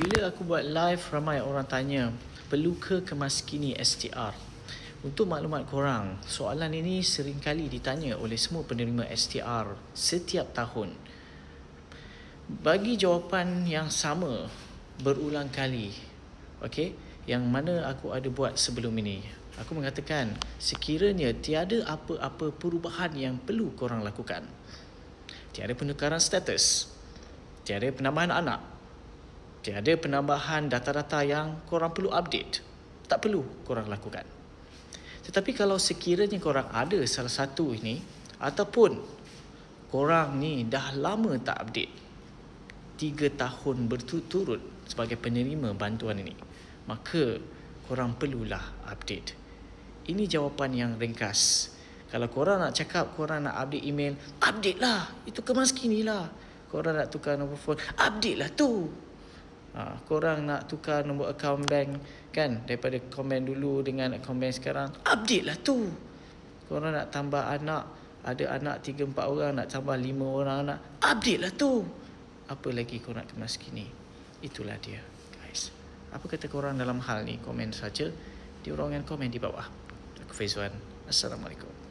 Bila aku buat live, ramai orang tanya, perlu ke kemaskini STR? Untuk maklumat korang, soalan ini seringkali ditanya oleh semua penerima STR setiap tahun. Bagi jawapan yang sama berulang kali, okey, yang mana aku ada buat sebelum ini. Aku mengatakan, sekiranya tiada apa-apa perubahan yang perlu korang lakukan, tiada penukaran status, tiada penambahan anak, tiada penambahan data-data yang korang perlu update, tak perlu korang lakukan. Tetapi kalau sekiranya korang ada salah satu ini, ataupun korang ni dah lama tak update, 3 tahun berturut-turut sebagai penerima bantuan ini, maka korang perlulah update. Ini jawapan yang ringkas. Kalau korang nak cakap korang nak update email, update lah, itu kemaskini lah. Korang nak tukar nombor phone, update lah tu. Korang nak tukar nombor akaun bank kan, daripada komen dulu dengan akaun bank sekarang, update lah tu. Korang nak tambah anak, ada anak 3-4 orang, nak tambah 5 orang anak, update lah tu. Apa lagi korang nak kemaskini? Itulah dia, guys. Apa kata korang dalam hal ni? Komen saja di ruangan komen di bawah. Aku Faizwan. Assalamualaikum.